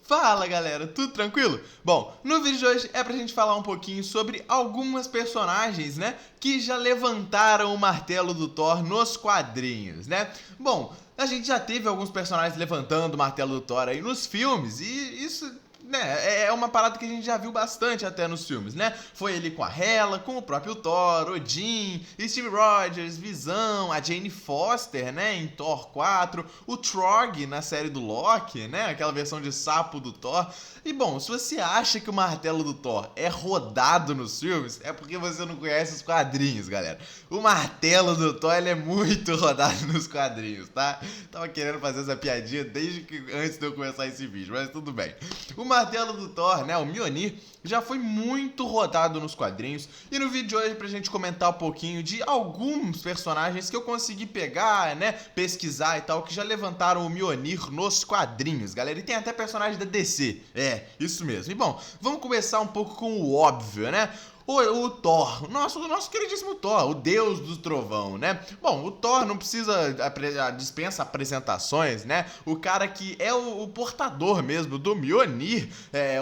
Fala galera, tudo tranquilo? Bom, no vídeo de hoje é pra gente falar um pouquinho sobre algumas personagens, né, que já levantaram o martelo do Thor nos quadrinhos, né? Bom, a gente já teve alguns personagens levantando o martelo do Thor aí nos filmes e isso, né, é uma parada que a gente já viu bastante até nos filmes, né? Foi ele com a Hela, com o próprio Thor, Odin, Steve Rogers, Visão, a Jane Foster, né, em Thor 4, o Trog na série do Loki, né, aquela versão de sapo do Thor. E bom, se você acha que o martelo do Thor é rodado nos filmes, é porque você não conhece os quadrinhos, galera. O martelo do Thor, ele é muito rodado nos quadrinhos, tá? Tava querendo fazer essa piadinha desde que antes de eu começar esse vídeo, mas tudo bem. O martelo do Thor, né, o Mjolnir, já foi muito rodado nos quadrinhos. E no vídeo de hoje, pra gente comentar um pouquinho de alguns personagens que eu consegui pegar, né, pesquisar e tal, que já levantaram o Mjolnir nos quadrinhos, galera. E tem até personagem da DC, isso mesmo. E bom, vamos começar um pouco com o óbvio, né? O Thor, o nosso queridíssimo Thor, o deus do trovão, né? Bom, o Thor não precisa dispensa apresentações, né? O cara que é o portador mesmo do Mjolnir,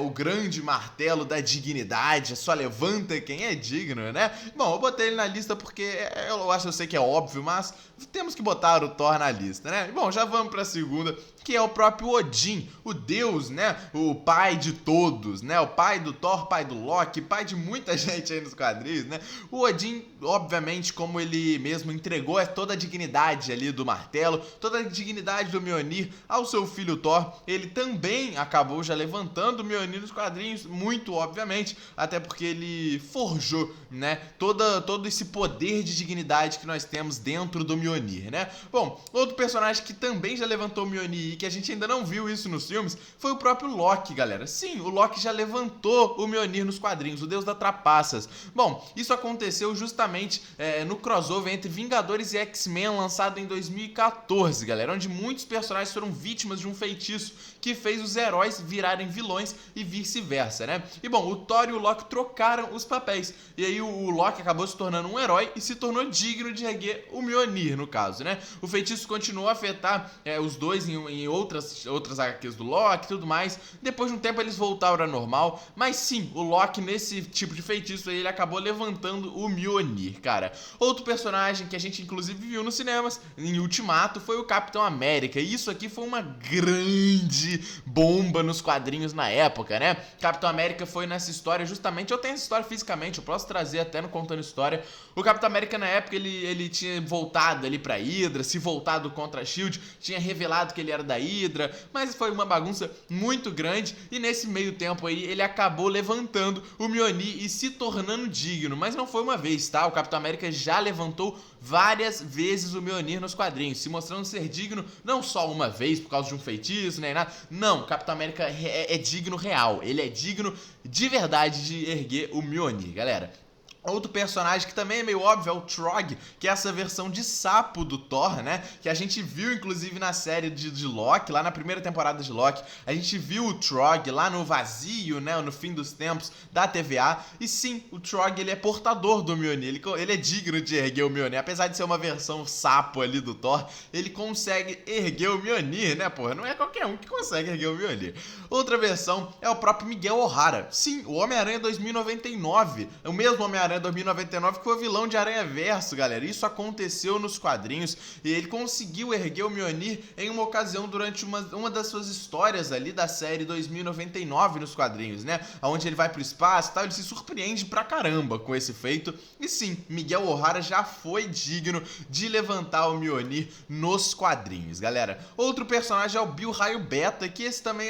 o grande martelo da dignidade, só levanta quem é digno, né? Bom, eu botei ele na lista porque eu sei que é óbvio, mas temos que botar o Thor na lista, né? Bom, já vamos pra segunda, que é o próprio Odin, o deus, né? O pai de todos, né? O pai do Thor, pai do Loki, pai de muita gente aí nos quadrinhos, né? O Odin, obviamente, como ele mesmo entregou toda a dignidade ali do martelo, toda a dignidade do Mjolnir ao seu filho Thor, ele também acabou já levantando o Mjolnir nos quadrinhos, muito obviamente, até porque ele forjou, né? Todo esse poder de dignidade que nós temos dentro do Mjolnir, né? Bom, outro personagem que também já levantou o Mjolnir e que a gente ainda não viu isso nos filmes foi o próprio Loki, galera. Sim, o Loki já levantou o Mjolnir nos quadrinhos, o deus das trapaças. Bom, isso aconteceu justamente no crossover entre Vingadores e X-Men lançado em 2014, galera, onde muitos personagens foram vítimas de um feitiço que fez os heróis virarem vilões e vice-versa, né? E bom, o Thor e o Loki trocaram os papéis, e aí o Loki acabou se tornando um herói e se tornou digno de erguer o Mjolnir, no caso, né? O feitiço continuou a afetar os dois em outras HQs do Loki e tudo mais. Depois de um tempo eles voltaram ao normal, mas sim, o Loki nesse tipo de feitiço aí, ele acabou levantando o Mjolnir, cara. Outro personagem que a gente inclusive viu nos cinemas, em Ultimato, foi o Capitão América, e isso aqui foi uma grande bomba nos quadrinhos na época, né? Capitão América foi nessa história justamente, eu tenho essa história fisicamente, eu posso trazer até no Contando História. O Capitão América na época, ele tinha voltado ali pra Hydra, se voltado contra a SHIELD, tinha revelado que ele era da Hydra, mas foi uma bagunça muito grande, e nesse meio tempo aí, ele acabou levantando o Mjolnir e se tornando digno, mas não foi uma vez, tá? O Capitão América já levantou várias vezes o Mjolnir nos quadrinhos, se mostrando ser digno não só uma vez por causa de um feitiço, nem nada. Não, o Capitão América é digno real, ele é digno de verdade de erguer o Mjolnir, galera. Outro personagem que também é meio óbvio é o Trog, que é essa versão de sapo do Thor, né? Que a gente viu inclusive na série de Loki, lá na primeira temporada de Loki. A gente viu o Trog lá no vazio, né? No fim dos tempos da TVA. E sim, o Trog, ele é portador do Mjolnir, ele é digno de erguer o Mjolnir. Apesar de ser uma versão sapo ali do Thor, ele consegue erguer o Mjolnir, né, porra? Não é qualquer um que consegue erguer o Mjolnir. Outra versão é o próprio Miguel O'Hara. Sim, o Homem-Aranha 2099, o mesmo Homem-Aranha 2099 que foi o vilão de Aranha Verso, galera. Isso aconteceu nos quadrinhos e ele conseguiu erguer o Mjolnir em uma ocasião durante uma das suas histórias ali da série 2099 nos quadrinhos, né? Onde ele vai pro espaço e tal, ele se surpreende pra caramba com esse feito. E sim, Miguel O'Hara já foi digno de levantar o Mjolnir nos quadrinhos, galera. Outro personagem é o Bill Raio Beta, que esse também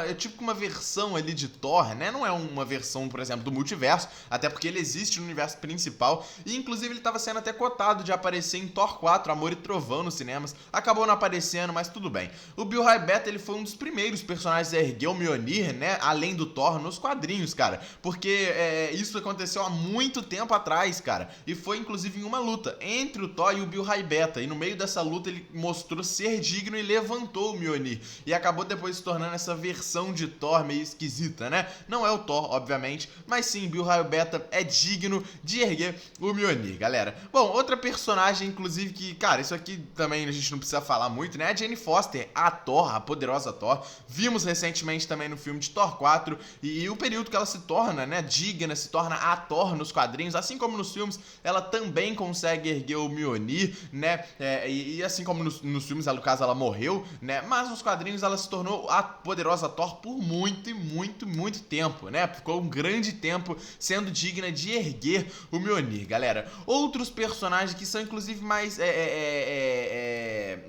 é tipo uma versão ali de Thor, né? Não é uma versão, por exemplo, do multiverso, até porque ele existe no universo principal, e inclusive ele estava sendo até cotado de aparecer em Thor 4, Amor e Trovão nos cinemas, acabou não aparecendo, mas tudo bem. O Bill Raio Beta, ele foi um dos primeiros personagens a erguer o Mjolnir, né, além do Thor, nos quadrinhos, cara, porque isso aconteceu há muito tempo atrás, cara, e foi inclusive em uma luta entre o Thor e o Bill Raio Beta, e no meio dessa luta ele mostrou ser digno e levantou o Mjolnir, e acabou depois se tornando essa versão de Thor meio esquisita, né? Não é o Thor, obviamente, mas sim, Bill Raio Beta é digno digno de erguer o Mjolnir, galera. Bom, outra personagem, inclusive, que, cara, isso aqui também a gente não precisa falar muito, né? A Jane Foster, a Thor, a poderosa Thor. Vimos recentemente também no filme de Thor 4 e o período que ela se torna, né, digna, se torna a Thor nos quadrinhos, assim como nos filmes, ela também consegue erguer o Mjolnir, né? E assim como nos filmes, no caso, ela morreu, né? Mas nos quadrinhos ela se tornou a poderosa Thor por muito e muito, muito tempo, né? Ficou um grande tempo sendo digna de erguer o Mjolnir, galera. Outros personagens que são, inclusive, mais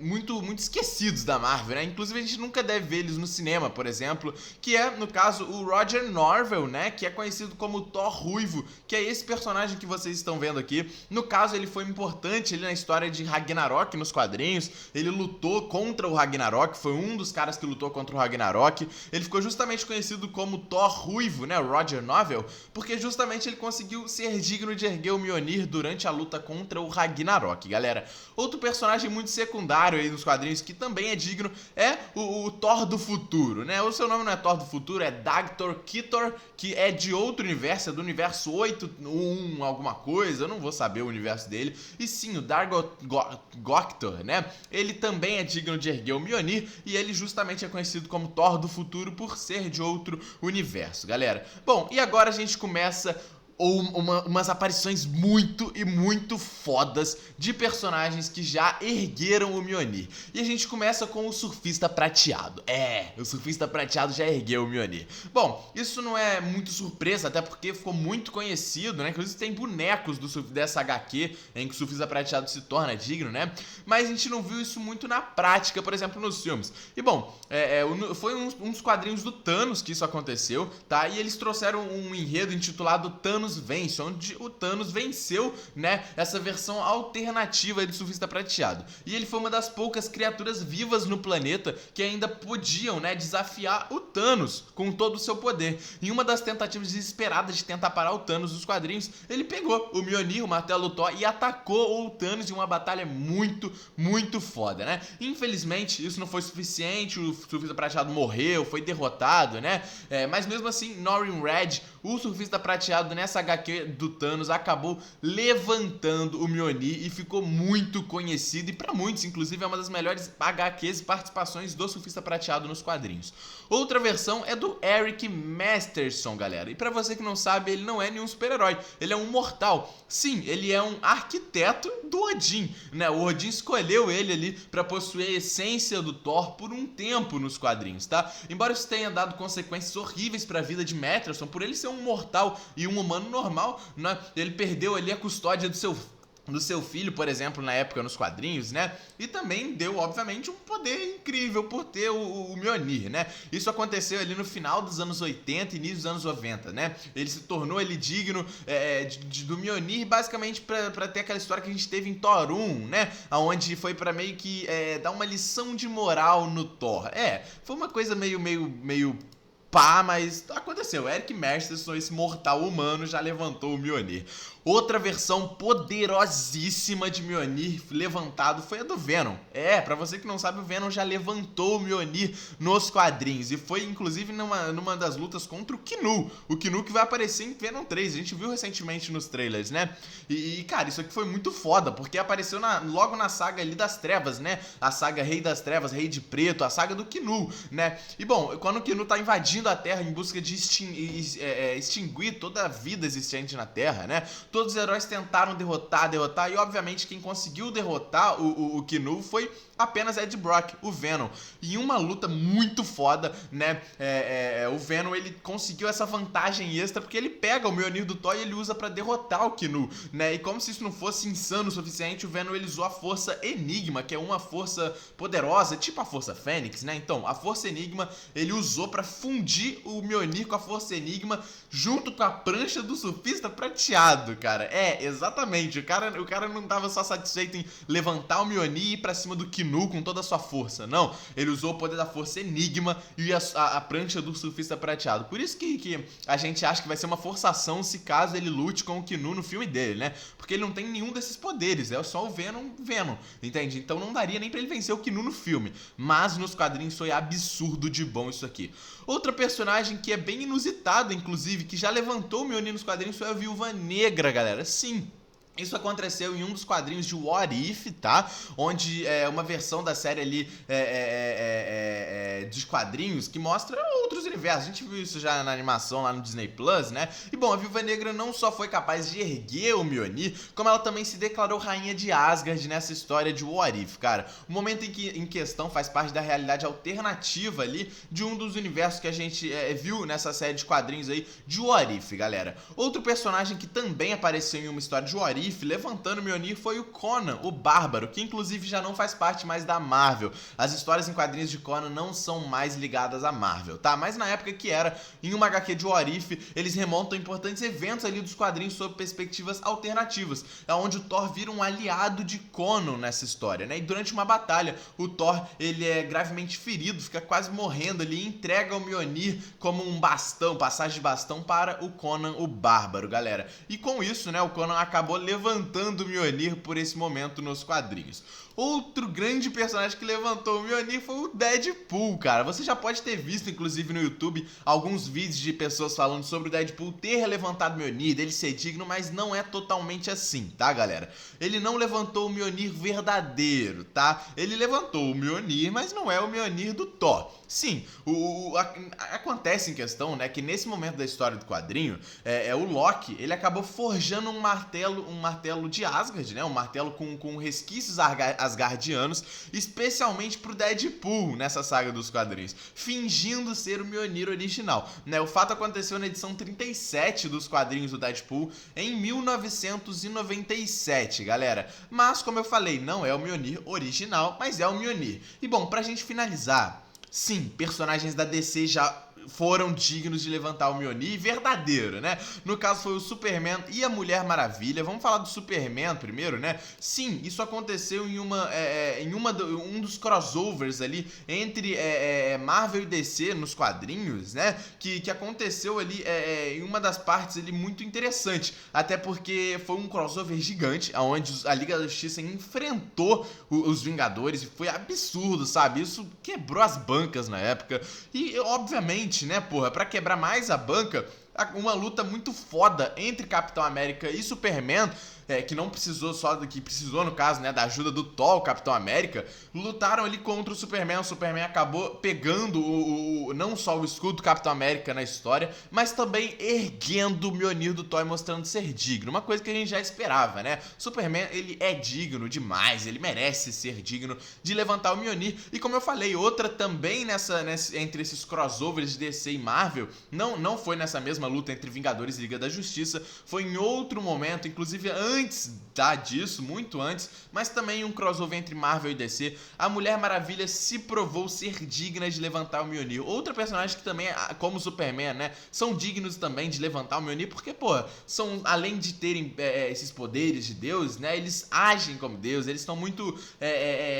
muito esquecidos da Marvel, né? Inclusive, a gente nunca deve ver eles no cinema, por exemplo, que é, no caso, o Roger Norvell, né? Que é conhecido como Thor Ruivo, que é esse personagem que vocês estão vendo aqui. No caso, ele foi importante ali na história de Ragnarok nos quadrinhos. Ele lutou contra o Ragnarok, foi um dos caras que lutou contra o Ragnarok. Ele ficou justamente conhecido como Thor Ruivo, né? Roger Norvell, porque justamente ele conseguiu ser digno de erguer o Mjolnir durante a luta contra o Ragnarok, galera. Outro personagem muito secundário aí nos quadrinhos que também é digno é o Thor do futuro, né? O seu nome não é Thor do futuro, é Dagtor Kitor, que é de outro universo, é do universo 8.1 alguma coisa, eu não vou saber o universo dele. E sim, o Dargot Goktor, né? Ele também é digno de erguer o Mjolnir e ele justamente é conhecido como Thor do futuro por ser de outro universo, galera. Bom, e agora a gente começa umas aparições muito e muito fodas de personagens que já ergueram o Mjolnir. E a gente começa com o Surfista Prateado. O Surfista Prateado já ergueu o Mjolnir. Bom, isso não é muito surpresa, até porque ficou muito conhecido, né? Inclusive tem bonecos dessa HQ em que o Surfista Prateado se torna digno, né? Mas a gente não viu isso muito na prática, por exemplo, nos filmes. E bom, foi uns quadrinhos do Thanos que isso aconteceu, tá? E eles trouxeram um enredo intitulado Thanos Vence, onde o Thanos venceu, né, essa versão alternativa do Surfista Prateado. E ele foi uma das poucas criaturas vivas no planeta que ainda podiam, né, desafiar o Thanos com todo o seu poder. Em uma das tentativas desesperadas de tentar parar o Thanos dos quadrinhos, ele pegou o Mjolnir, o martelo Thor, e atacou o Thanos em uma batalha muito, muito foda, né? Infelizmente, isso não foi suficiente, o Surfista Prateado morreu, foi derrotado, né? Mas mesmo assim, Norrin Red, o Surfista Prateado nessa HQ do Thanos, acabou levantando o Mjolnir e ficou muito conhecido, e pra muitos, inclusive, é uma das melhores HQs e participações do Surfista Prateado nos quadrinhos. Outra versão é do Eric Masterson, galera, e pra você que não sabe, ele não é nenhum super-herói, ele é um mortal. Sim, ele é um arquiteto do Odin, né? O Odin escolheu ele ali pra possuir a essência do Thor por um tempo nos quadrinhos, tá? Embora isso tenha dado consequências horríveis pra vida de Masterson, por ele ser um mortal e um humano normal, né? Ele perdeu ali a custódia do seu filho, por exemplo, na época nos quadrinhos, né? E também deu, obviamente, um poder incrível por ter o Mjolnir, né? Isso aconteceu ali no final dos anos 80 e início dos anos 90, né? Ele se tornou digno do Mjolnir, basicamente pra ter aquela história que a gente teve em Thor 1, né? Onde foi pra meio que dar uma lição de moral no Thor. Foi uma coisa meio pá, mas aconteceu. Eric Masterson, esse mortal humano, já levantou o Mjolnir. Outra versão poderosíssima de Mjolnir levantado foi a do Venom. Pra você que não sabe, o Venom já levantou o Mjolnir nos quadrinhos. E foi, inclusive, numa das lutas contra o Knu. O Knu que vai aparecer em Venom 3. A gente viu recentemente nos trailers, né? E cara, isso aqui foi muito foda, porque apareceu logo na saga ali das trevas, né? A saga Rei das Trevas, Rei de Preto, a saga do Knu, né? E bom, quando o Knu tá invadindo a Terra em busca de extinguir toda a vida existente na Terra, né? Todos os heróis tentaram derrotar, e obviamente quem conseguiu derrotar o Knu foi apenas Ed Brock, o Venom. E em uma luta muito foda, né, o Venom, ele conseguiu essa vantagem extra porque ele pega o Mjolnir do Thor e ele usa pra derrotar o Knu, né, e como se isso não fosse insano o suficiente, o Venom, ele usou a Força Enigma, que é uma força poderosa, tipo a Força Fênix, né, então, a Força Enigma, ele usou pra fundir o Mjolnir com a Força Enigma junto com a prancha do Surfista Prateado, cara. Exatamente, o cara não tava só satisfeito em levantar o Mjolnir e ir pra cima do Knu. Nu com toda a sua força. Não, ele usou o poder da força Enigma e a prancha do surfista prateado. Por isso que a gente acha que vai ser uma forçação se caso ele lute com o Ki-Nu no filme dele, né? Porque ele não tem nenhum desses poderes, é só o Venom, entende? Então não daria nem pra ele vencer o Ki-Nu no filme. Mas nos quadrinhos foi absurdo de bom isso aqui. Outra personagem que é bem inusitada, inclusive, que já levantou o Mjolnir nos quadrinhos foi a Viúva Negra, galera. Sim. Isso aconteceu em um dos quadrinhos de What If, tá? Onde é uma versão da série ali dos quadrinhos que mostra outros universos. A gente viu isso já na animação lá no Disney Plus, né? E bom, a Viúva Negra não só foi capaz de erguer o Mjolnir, como ela também se declarou rainha de Asgard nessa história de What If, cara. O momento em questão faz parte da realidade alternativa ali de um dos universos que a gente viu nessa série de quadrinhos aí de What If, galera. Outro personagem que também apareceu em uma história de What If, levantando o Mjolnir, foi o Conan, o Bárbaro, que inclusive já não faz parte mais da Marvel. As histórias em quadrinhos de Conan não são mais ligadas à Marvel, tá? Mas na época que era, em uma HQ de What If, eles remontam importantes eventos ali dos quadrinhos sob perspectivas alternativas, onde o Thor vira um aliado de Conan nessa história, né? E durante uma batalha, o Thor, ele é gravemente ferido, fica quase morrendo ali e entrega o Mjolnir como um bastão, passagem de bastão para o Conan, o Bárbaro, galera. E com isso, né, o Conan acabou levantando o Mjolnir por esse momento nos quadrinhos. Outro grande personagem que levantou o Mjolnir foi o Deadpool, cara. Você já pode ter visto, inclusive no YouTube, alguns vídeos de pessoas falando sobre o Deadpool ter levantado o Mjolnir, dele ser digno, mas não é totalmente assim, tá, galera? Ele não levantou o Mjolnir verdadeiro, tá? Ele levantou o Mjolnir, mas não é o Mjolnir do Thor. Sim, acontece em questão, né, que nesse momento da história do quadrinho, o Loki, ele acabou forjando um martelo de Asgard, né, um martelo com resquícios asgardianos, especialmente pro Deadpool nessa saga dos quadrinhos, fingindo ser o Mjolnir original, né? O fato aconteceu na edição 37 dos quadrinhos do Deadpool em 1997, galera. Mas, como eu falei, não é o Mjolnir original, mas é o Mjolnir. E bom, pra gente finalizar, sim, personagens da DC já foram dignos de levantar o Mjolnir verdadeiro, né? No caso foi o Superman e a Mulher Maravilha. Vamos falar do Superman primeiro, né? Sim, isso aconteceu em um dos crossovers ali entre Marvel e DC nos quadrinhos, né? Que aconteceu ali em uma das partes ali muito interessante, até porque foi um crossover gigante, onde a Liga da Justiça enfrentou os Vingadores e foi absurdo, sabe? Isso quebrou as bancas na época e, obviamente, né, porra, pra quebrar mais a banca, uma luta muito foda entre Capitão América e Superman, que não precisou que precisou, no caso, né, da ajuda do Thor, o Capitão América, lutaram ali contra o Superman acabou pegando não só o escudo do Capitão América na história, mas também erguendo o Mjolnir do Thor e mostrando ser digno, uma coisa que a gente já esperava, né? Superman, ele é digno demais, ele merece ser digno de levantar o Mjolnir, e como eu falei, outra também entre esses crossovers de DC e Marvel, não foi nessa mesma luta entre Vingadores e Liga da Justiça, foi em outro momento, inclusive antes disso, muito antes, mas também um crossover entre Marvel e DC, a Mulher Maravilha se provou ser digna de levantar o Mjolnir. Outra personagem que também, como o Superman, né, são dignos também de levantar o Mjolnir, porque, pô, além de terem esses poderes de Deus, né, eles agem como Deus, eles estão muito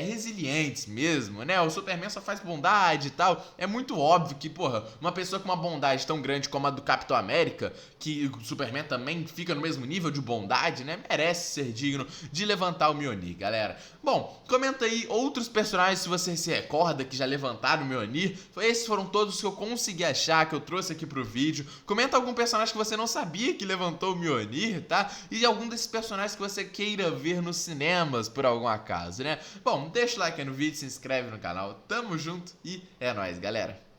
resilientes mesmo, né, o Superman só faz bondade e tal, é muito óbvio que, porra, uma pessoa com uma bondade tão grande como a do Capitão América, que o Superman também fica no mesmo nível de bondade, né, merece ser digno de levantar o Mjolnir, galera. Bom, comenta aí outros personagens se você se recorda que já levantaram o Mjolnir. Esses foram todos que eu consegui achar, que eu trouxe aqui pro vídeo. Comenta algum personagem que você não sabia que levantou o Mjolnir, tá? E algum desses personagens que você queira ver nos cinemas, por algum acaso, né? Bom, deixa o like aí no vídeo, se inscreve no canal. Tamo junto e é nóis, galera.